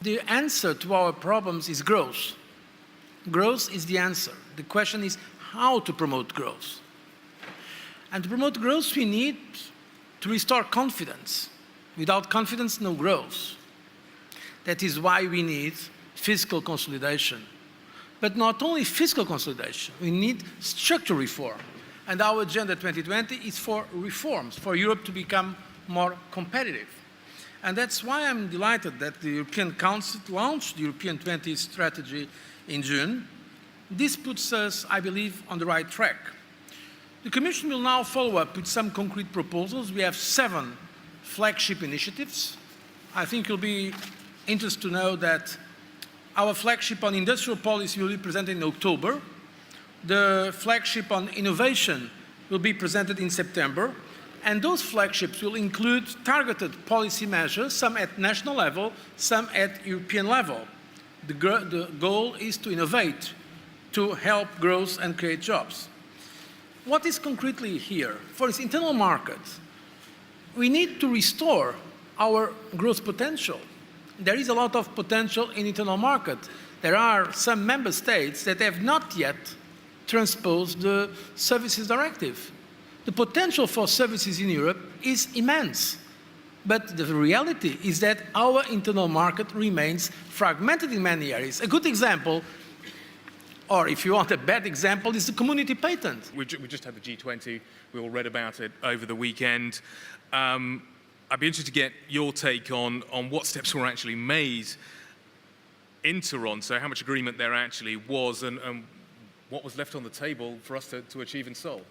The answer to our problems is growth. Growth is the answer. The question is how to promote growth. And to promote growth, we need to restore confidence. Without confidence, no growth. That is why we need fiscal consolidation. But not only fiscal consolidation, we need structural reform. And our Agenda 2020 is for reforms, for Europe to become more competitive. And that's why I'm delighted that the European Council launched the European 20 strategy in June. This puts us, I believe, on the right track. The Commission will now follow up with some concrete proposals. We have 7 flagship initiatives. I think you'll be interested to know that our flagship on industrial policy will be presented in October. The flagship on innovation will be presented in September. And those flagships will include targeted policy measures, some at national level, some at European level. The goal is to innovate, to help growth and create jobs. What is concretely here? For its internal market, we need to restore our growth potential. There is a lot of potential in internal market. There are some member states that have not yet transposed the Services Directive. The potential for services in Europe is immense. But the reality is that our internal market remains fragmented in many areas. A good example, or if you want a bad example, is the community patent. We just had the G20. We all read about it over the weekend. I'd be interested to get your take on what steps were actually made in Toronto, how much agreement there actually was, and what was left on the table for us to achieve in Seoul.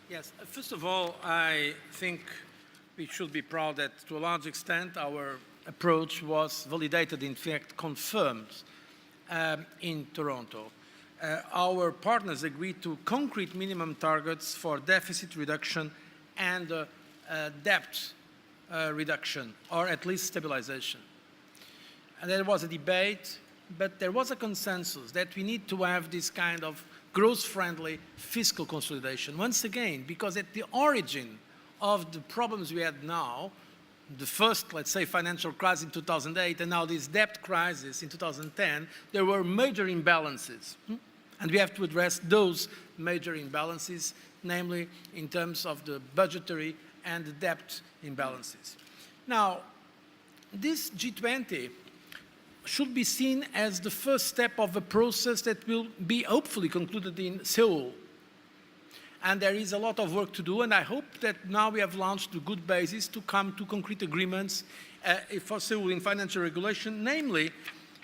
Yes, first of all, I think we should be proud that to a large extent our approach was validated, in fact confirmed in Toronto. Our partners agreed to concrete minimum targets for deficit reduction and debt reduction, or at least stabilization. And there was a debate, but there was a consensus that we need to have this kind of growth-friendly fiscal consolidation. Once again, because at the origin of the problems we had now, the first, let's say, financial crisis in 2008, and now this debt crisis in 2010, there were major imbalances. And we have to address those major imbalances, namely in terms of the budgetary and the debt imbalances. Now, this G20 should be seen as the first step of a process that will be hopefully concluded in Seoul. And there is a lot of work to do, and I hope that now we have launched a good basis to come to concrete agreements for Seoul in financial regulation, namely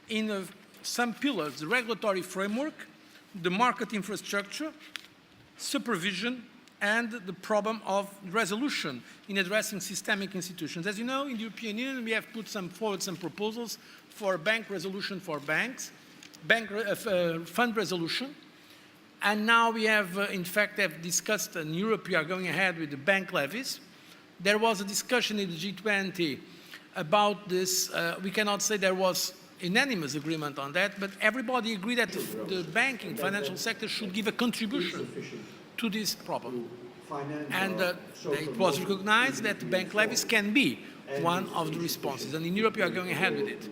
in some pillars: the regulatory framework, the market infrastructure, supervision, and the problem of resolution in addressing systemic institutions. As you know, in the European Union, we have put forward some proposals for bank resolution for banks, fund resolution, and now we have, in fact, discussed in Europe, we are going ahead with the bank levies. There was a discussion in the G20 about this. We cannot say there was unanimous agreement on that, but everybody agreed that the banking, financial sector should give a contribution to this problem. And it was recognized that bank levies can be one of the responses. And in Europe, we are going ahead with it.